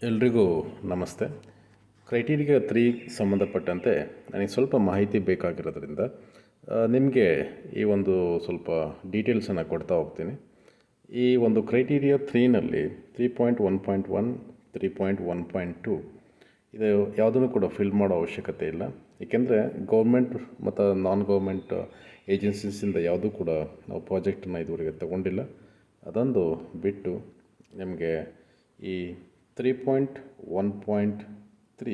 ಎಲ್ರಿಗೂ ನಮಸ್ತೆ. ಕ್ರೈಟೀರಿಯಾ 3 ಸಂಬಂಧಪಟ್ಟಂತೆ ನನಗೆ ಸ್ವಲ್ಪ ಮಾಹಿತಿ ಬೇಕಾಗಿರೋದ್ರಿಂದ ನಿಮಗೆ ಈ ಒಂದು ಸ್ವಲ್ಪ ಡೀಟೇಲ್ಸನ್ನು ಕೊಡ್ತಾ ಹೋಗ್ತೀನಿ. ಈ ಒಂದು ಕ್ರೈಟೀರಿಯಾ 3ನಲ್ಲಿ 3.1.1 3.1.2 ಇದು ಯಾವುದನ್ನು ಕೂಡ ಫಿಲ್ ಮಾಡೋ ಅವಶ್ಯಕತೆ ಇಲ್ಲ. ಏಕೆಂದರೆ ಗೌರ್ಮೆಂಟ್ ಮತ್ತು ನಾನ್ ಗೌರ್ಮೆಂಟ್ ಏಜೆನ್ಸೀಸಿಂದ ಯಾವುದೂ ಕೂಡ ನಾವು ಪ್ರಾಜೆಕ್ಟನ್ನು ಇದುವರೆಗೆ ತಗೊಂಡಿಲ್ಲ. ಅದೊಂದು ಬಿಟ್ಟು ನಿಮಗೆ ಈ 3.1.3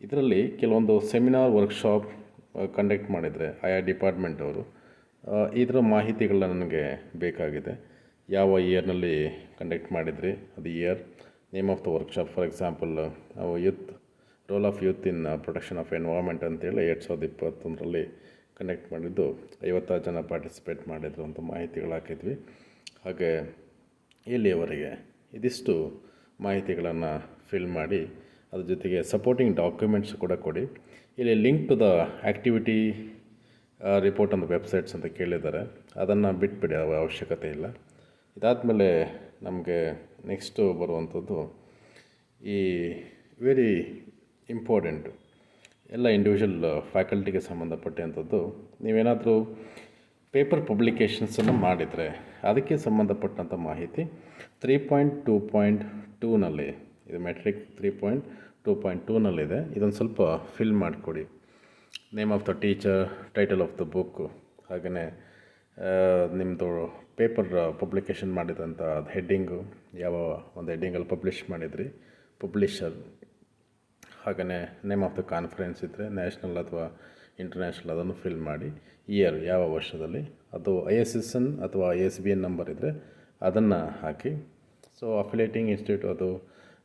ಇದರಲ್ಲಿ ಕೆಲವೊಂದು ಸೆಮಿನಾರ್ ವರ್ಕ್ಶಾಪ್ ಕಂಡಕ್ಟ್ ಮಾಡಿದರೆ ಆಯಾ ಡಿಪಾರ್ಟ್ಮೆಂಟ್ ಅವರು ಇದರ ಮಾಹಿತಿಗಳನ್ನ ನನಗೆ ಬೇಕಾಗಿದೆ. ಯಾವ ಇಯರ್ನಲ್ಲಿ ಕಂಡಕ್ಟ್ ಮಾಡಿದ್ರಿ, ಅದು year, name of the workshop. For example ನಾವು role of youth in protection of environment ಅಂತೇಳಿ 2021ರಲ್ಲಿ ಕಂಡಕ್ಟ್ ಮಾಡಿದ್ದು 56 ಜನ ಪಾರ್ಟಿಸಿಪೇಟ್ ಮಾಡಿದ್ರು ಅಂತ ಮಾಹಿತಿಗಳು ಹಾಕಿದ್ವಿ. ಹಾಗೆ ಇಲ್ಲಿಯವರೆಗೆ ಇದಿಷ್ಟು ಮಾಹಿತಿಗಳನ್ನು ಫಿಲ್ ಮಾಡಿ ಅದ್ರ ಜೊತೆಗೆ ಸಪೋರ್ಟಿಂಗ್ ಡಾಕ್ಯುಮೆಂಟ್ಸ್ ಕೂಡ ಕೊಡಿ. ಇಲ್ಲಿ link to the activity report on the websites ಅಂತ ಕೇಳಿದ್ದಾರೆ, ಅದನ್ನು ಬಿಟ್ಬಿಡಿ, ಅವಶ್ಯಕತೆ ಇಲ್ಲ. ಇದಾದಮೇಲೆ ನಮಗೆ ನೆಕ್ಸ್ಟು ಬರುವಂಥದ್ದು ಈ ವೆರಿ ಇಂಪಾರ್ಟೆಂಟು ಎಲ್ಲ ಇಂಡಿವಿಜುವಲ್ ಫ್ಯಾಕಲ್ಟಿಗೆ ಸಂಬಂಧಪಟ್ಟಂಥದ್ದು. ನೀವೇನಾದರೂ ಪೇಪರ್ ಪಬ್ಲಿಕೇಷನ್ಸನ್ನು ಮಾಡಿದರೆ ಅದಕ್ಕೆ ಸಂಬಂಧಪಟ್ಟಂಥ ಮಾಹಿತಿ 3.2.2ನಲ್ಲಿ, ಇದು ಮೆಟ್ರಿಕ್ 3.2.2ನಲ್ಲಿದೆ. ಇದೊಂದು ಸ್ವಲ್ಪ ಫಿಲ್ ಮಾಡಿಕೊಡಿ. Name of the teacher, title of the book, ಹಾಗೆಯೇ ನಿಮ್ಮದು ಪೇಪರ್ ಪಬ್ಲಿಕೇಷನ್ ಮಾಡಿದಂಥ ಅದು ಹೆಡ್ಡಿಂಗು, ಯಾವ ಒಂದು ಹೆಡ್ಡಿಂಗಲ್ಲಿ ಪಬ್ಲಿಷ್ ಮಾಡಿದ್ರಿ, ಪಬ್ಲಿಷರ್, ಹಾಗೆಯೇ ನೇಮ್ ಆಫ್ ದ ಕಾನ್ಫರೆನ್ಸ್ ಇದ್ದರೆ ನ್ಯಾಷನಲ್ ಅಥವಾ ಇಂಟರ್ನ್ಯಾಷನಲ್, ಅದನ್ನು ಫಿಲ್ ಮಾಡಿ. ಇಯರ್ ಯಾವ ವರ್ಷದಲ್ಲಿ, ಅದು ISSN ಅಥವಾ ISBN ನಂಬರ್ ಇದ್ದರೆ ಅದನ್ನು ಹಾಕಿ. ಸೊ ಅಫಿಲೇಟಿಂಗ್ ಇನ್ಸ್ಟಿಟ್ಯೂಟ್ ಅದು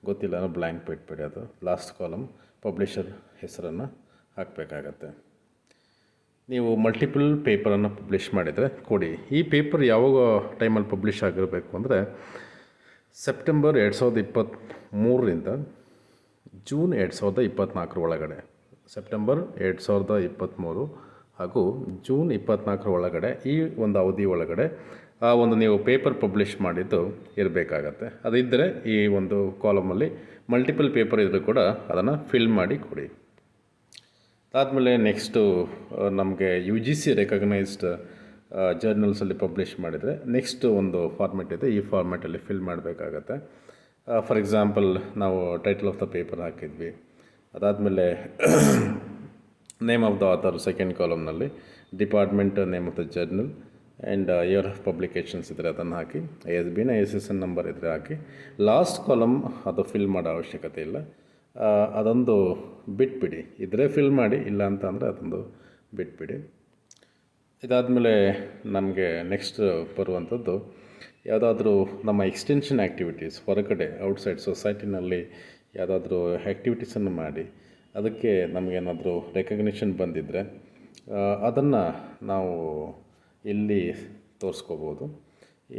ಗೊತ್ತಿಲ್ಲ, ಬ್ಲ್ಯಾಂಕ್ ಬಿಟ್ಬಿಡಿ. ಅದು ಲಾಸ್ಟ್ ಕಾಲಮ್ ಪಬ್ಲಿಷರ್ ಹೆಸರನ್ನು ಹಾಕಬೇಕಾಗತ್ತೆ. ನೀವು ಮಲ್ಟಿಪಲ್ ಪೇಪರನ್ನು ಪಬ್ಲಿಷ್ ಮಾಡಿದರೆ ಕೊಡಿ. ಈ ಪೇಪರ್ ಯಾವಾಗ ಟೈಮಲ್ಲಿ ಪಬ್ಲಿಷ್ ಆಗಿರಬೇಕು ಅಂದರೆ ಸೆಪ್ಟೆಂಬರ್ 2023ರಿಂದ ಜೂನ್ 2024 ಒಳಗಡೆ. ಸೆಪ್ಟೆಂಬರ್ 2023 ಹಾಗೂ ಜೂನ್ 24 ಒಳಗಡೆ, ಈ ಒಂದು ಅವಧಿ ಒಳಗಡೆ ಆ ಒಂದು ನೀವು ಪೇಪರ್ ಪಬ್ಲಿಷ್ ಮಾಡಿದ್ದು ಇರಬೇಕಾಗತ್ತೆ. ಅದಿದ್ದರೆ ಈ ಒಂದು ಕಾಲಮಲ್ಲಿ ಮಲ್ಟಿಪಲ್ ಪೇಪರ್ ಇದ್ದರೂ ಕೂಡ ಅದನ್ನು ಫಿಲ್ ಮಾಡಿ ಕೊಡಿ. ಅದಾದಮೇಲೆ ನೆಕ್ಸ್ಟು ನಮಗೆ UGC ರೆಕಗ್ನೈಸ್ಡ್ ಜರ್ನಲ್ಸಲ್ಲಿ ಪಬ್ಲಿಷ್ ಮಾಡಿದರೆ ನೆಕ್ಸ್ಟ್ ಒಂದು ಫಾರ್ಮೆಟ್ ಇದೆ, ಈ ಫಾರ್ಮೆಟಲ್ಲಿ ಫಿಲ್ ಮಾಡಬೇಕಾಗತ್ತೆ. ಫಾರ್ ಎಕ್ಸಾಂಪಲ್ ನಾವು ಟೈಟಲ್ ಆಫ್ ದ ಪೇಪರ್ ಹಾಕಿದ್ವಿ, ಅದಾದಮೇಲೆ name of the author second ಕಾಲಮ್ನಲ್ಲಿ, department, name of the journal and year of publications ಇದ್ದರೆ ಅದನ್ನು ಹಾಕಿ, ISBN ISSN ನಂಬರ್ ಇದ್ದರೆ ಹಾಕಿ. ಲಾಸ್ಟ್ ಕಾಲಮ್ ಅದು ಫಿಲ್ ಮಾಡೋ ಅವಶ್ಯಕತೆ ಇಲ್ಲ, ಅದೊಂದು ಬಿಟ್ಬಿಡಿ. ಇದ್ದರೆ ಫಿಲ್ ಮಾಡಿ, ಇಲ್ಲ ಅಂತ ಅಂದರೆ ಅದೊಂದು ಬಿಟ್ಬಿಡಿ. ಇದಾದಮೇಲೆ ನಮಗೆ ನೆಕ್ಸ್ಟ್ ಬರುವಂಥದ್ದು ಯಾವುದಾದ್ರೂ ನಮ್ಮ ಎಕ್ಸ್ಟೆನ್ಷನ್ ಆ್ಯಕ್ಟಿವಿಟೀಸ್, ಹೊರಗಡೆ ಔಟ್ಸೈಡ್ ಸೊಸೈಟಿನಲ್ಲಿ ಯಾವುದಾದ್ರೂ ಆ್ಯಕ್ಟಿವಿಟೀಸನ್ನು ಮಾಡಿ ಅದಕ್ಕೆ ನಮಗೇನಾದರೂ ರೆಕಗ್ನಿಷನ್ ಬಂದಿದ್ದರೆ ಅದನ್ನು ನಾವು ಇಲ್ಲಿ ತೋರಿಸ್ಕೋಬೋದು.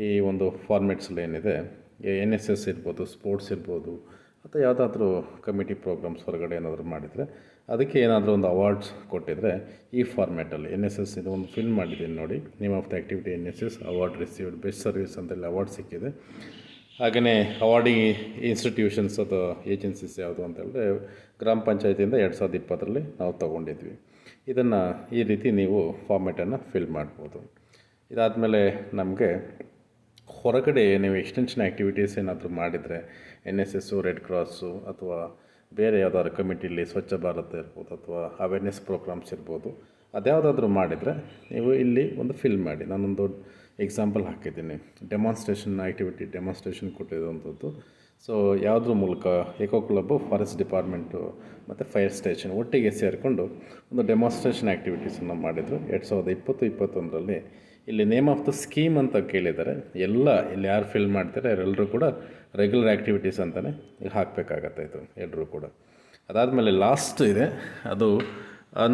ಈ ಒಂದು ಫಾರ್ಮೆಟ್ಸಲ್ಲಿ ಏನಿದೆ, NSS ಇರ್ಬೋದು, ಸ್ಪೋರ್ಟ್ಸ್ ಇರ್ಬೋದು, ಅಥವಾ ಯಾವುದಾದ್ರೂ ಕಮಿಟಿ ಪ್ರೋಗ್ರಾಮ್ಸ್ ಹೊರಗಡೆ ಏನಾದರೂ ಮಾಡಿದರೆ ಅದಕ್ಕೆ ಏನಾದರೂ ಒಂದು ಅವಾರ್ಡ್ಸ್ ಕೊಟ್ಟಿದ್ದರೆ ಈ ಫಾರ್ಮ್ಯಾಟಲ್ಲಿ NSS ಇದು ಒಂದು ಫಿಲ್ ಮಾಡಿದ್ದೀನಿ ನೋಡಿ. Name of the activity NSS, award received, best service ಅಂತೆಲ್ಲ ಅವಾರ್ಡ್ ಸಿಕ್ಕಿದೆ. ಹಾಗೆಯೇ ಅವಾರ್ಡಿಂಗ್ ಇನ್ಸ್ಟಿಟ್ಯೂಷನ್ಸ್ ಅಥವಾ ಏಜೆನ್ಸೀಸ್ ಯಾವುದು ಅಂತ ಹೇಳಿದ್ರೆ ಗ್ರಾಮ ಪಂಚಾಯತಿಯಿಂದ 2020ರಲ್ಲಿ ನಾವು ತೊಗೊಂಡಿದ್ವಿ. ಇದನ್ನು ಈ ರೀತಿ ನೀವು ಫಾರ್ಮೆಟನ್ನು ಫಿಲ್ ಮಾಡ್ಬೋದು. ಇದಾದಮೇಲೆ ನಮಗೆ ಹೊರಗಡೆ ನೀವು ಎಕ್ಸ್ಟೆನ್ಷನ್ ಆ್ಯಕ್ಟಿವಿಟೀಸ್ ಏನಾದರೂ ಮಾಡಿದರೆ NSS, ರೆಡ್ ಕ್ರಾಸು ಅಥವಾ ಬೇರೆ ಯಾವುದಾದ್ರು ಕಮಿಟಿಲಿ ಸ್ವಚ್ಛ ಭಾರತ ಇರ್ಬೋದು ಅಥವಾ ಅವೇರ್ನೆಸ್ ಪ್ರೋಗ್ರಾಮ್ಸ್ ಇರ್ಬೋದು, ಅದ್ಯಾವುದಾದ್ರೂ ಮಾಡಿದರೆ ನೀವು ಇಲ್ಲಿ ಒಂದು ಫಿಲ್ ಮಾಡಿ. ನಾನೊಂದು ಎಕ್ಸಾಂಪಲ್ ಹಾಕಿದ್ದೀನಿ, ಡೆಮಾನ್ಸ್ಟ್ರೇಷನ್ ಆ್ಯಕ್ಟಿವಿಟಿ, ಡೆಮಾನ್ಸ್ಟ್ರೇಷನ್ ಕೊಟ್ಟಿರುವಂಥದ್ದು. ಸೊ ಯಾವುದ್ರ ಮೂಲಕ ಎಕೋ ಕ್ಲಬ್ಬು, ಫಾರೆಸ್ಟ್ ಡಿಪಾರ್ಟ್ಮೆಂಟು ಮತ್ತು ಫೈರ್ ಸ್ಟೇಷನ್ ಒಟ್ಟಿಗೆ ಸೇರಿಕೊಂಡು ಒಂದು ಡೆಮಾನ್ಸ್ಟ್ರೇಷನ್ ಆ್ಯಕ್ಟಿವಿಟೀಸನ್ನು ಮಾಡಿದರು 2020-21ರಲ್ಲಿ. ಇಲ್ಲಿ ನೇಮ್ ಆಫ್ ದ ಸ್ಕೀಮ್ ಅಂತ ಕೇಳಿದ್ದಾರೆ. ಎಲ್ಲ ಇಲ್ಲಿ ಯಾರು ಫಿಲ್ ಮಾಡ್ತಾರೆ ಅವರೆಲ್ಲರೂ ಕೂಡ ರೆಗ್ಯುಲರ್ ಆ್ಯಕ್ಟಿವಿಟೀಸ್ ಅಂತಲೇ ಹಾಕಬೇಕಾಗತ್ತೆ ಇದು ಎಲ್ಲರೂ ಕೂಡ. ಅದಾದಮೇಲೆ ಲಾಸ್ಟ್ ಇದೆ, ಅದು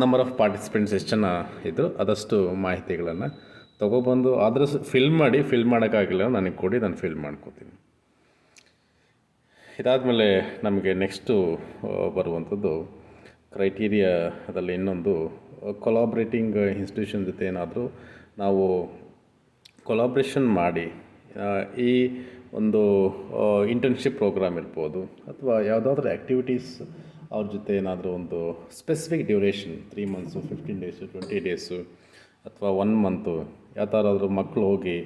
ನಂಬರ್ ಆಫ್ ಪಾರ್ಟಿಸಿಪೆಂಟ್ಸ್ ಎಷ್ಟು ಜನ ಇದ್ದರು ಅದಷ್ಟು ಮಾಹಿತಿಗಳನ್ನು ತೊಗೊಬಂದು ಆದರೂ ಫಿಲ್ ಮಾಡಿ, ಫಿಲ್ ಮಾಡೋಕ್ಕಾಗಿಲ್ಲ ನನಗೆ ಕೊಡಿ, ನಾನು ಫಿಲ್ ಮಾಡ್ಕೋತೀನಿ. ಇದಾದಮೇಲೆ ನಮಗೆ ನೆಕ್ಸ್ಟು ಬರುವಂಥದ್ದು ಕ್ರೈಟೀರಿಯಾದಲ್ಲಿ ಇನ್ನೊಂದು ಕೊಲಾಬ್ರೇಟಿಂಗ್ ಇನ್ಸ್ಟಿಟ್ಯೂಷನ್ ಜೊತೆ ಏನಾದರೂ ನಾವು ಕೊಲಾಬ್ರೇಷನ್ ಮಾಡಿ ಈ ಒಂದು ಇಂಟರ್ನ್ಶಿಪ್ ಪ್ರೋಗ್ರಾಮ್ ಇರ್ಬೋದು, ಅಥವಾ ಯಾವುದಾದ್ರೂ ಆ್ಯಕ್ಟಿವಿಟೀಸ್ ಅವ್ರ ಜೊತೆ ಏನಾದರೂ ಒಂದು specific duration 3 months, 15 days, 20 days ಅಥವಾ 1 ಮಂತು ಯಾವ ಥರಾದ್ರೂ ಮಕ್ಕಳು ಹೋಗಿ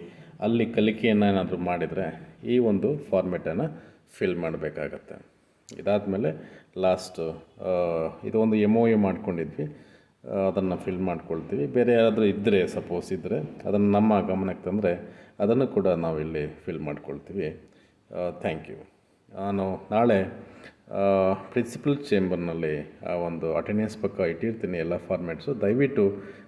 ಅಲ್ಲಿ ಕಲಿಕೆಯನ್ನು ಏನಾದರೂ ಮಾಡಿದರೆ ಈ ಒಂದು ಫಾರ್ಮೆಟನ್ನು ಫಿಲ್ ಮಾಡಬೇಕಾಗತ್ತೆ. ಇದಾದಮೇಲೆ ಲಾಸ್ಟು ಇದು ಒಂದು MOU ಮಾಡ್ಕೊಂಡಿದ್ವಿ, ಅದನ್ನು ಫಿಲ್ ಮಾಡ್ಕೊಳ್ತೀವಿ. ಬೇರೆ ಯಾರಾದರೂ ಇದ್ದರೆ, ಸಪೋಸ್ ಇದ್ದರೆ ಅದನ್ನು ನಮ್ಮ ಗಮನಕ್ಕೆ ತಂದರೆ ಅದನ್ನು ಕೂಡ ನಾವಿಲ್ಲಿ ಫಿಲ್ ಮಾಡ್ಕೊಳ್ತೀವಿ. Thank you. ನಾನು ನಾಳೆ ಪ್ರಿನ್ಸಿಪಲ್ ಚೇಂಬರ್ನಲ್ಲಿ ಆ ಒಂದು ಅಟೆಂಡೆನ್ಸ್ ಪಕ್ಕ ಇಟ್ಟಿರ್ತೀನಿ ಎಲ್ಲ ಫಾರ್ಮ್ಯಾಟ್ಸು. ದಯವಿಟ್ಟು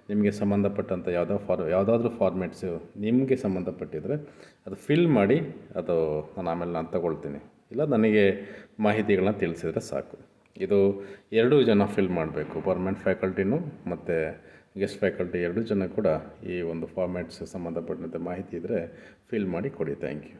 ನಿಮಗೆ ಸಂಬಂಧಪಟ್ಟಂಥ ಯಾವುದಾದ್ರೂ ಫಾರ್ಮ್ಯಾಟ್ಸು ನಿಮಗೆ ಸಂಬಂಧಪಟ್ಟಿದ್ದರೆ ಅದು ಫಿಲ್ ಮಾಡಿ, ಅದು ನಾನು ತಗೊಳ್ತೀನಿ. ಇಲ್ಲ ನನಗೆ ಮಾಹಿತಿಗಳನ್ನ ತಿಳಿಸಿದರೆ ಸಾಕು. ಇದು 2 ಜನ ಫಿಲ್ ಮಾಡಬೇಕು, ಪರ್ಮನೆಂಟ್ ಫ್ಯಾಕಲ್ಟಿನೂ ಮತ್ತು ಗೆಸ್ಟ್ ಫ್ಯಾಕಲ್ಟಿ 2 ಜನ ಕೂಡ ಈ ಒಂದು ಫಾರ್ಮ್ಯಾಟ್ಸ್ ಸಂಬಂಧಪಟ್ಟಂತೆ ಮಾಹಿತಿ ಇದ್ದರೆ ಫಿಲ್ ಮಾಡಿ ಕೊಡಿ. Thank you.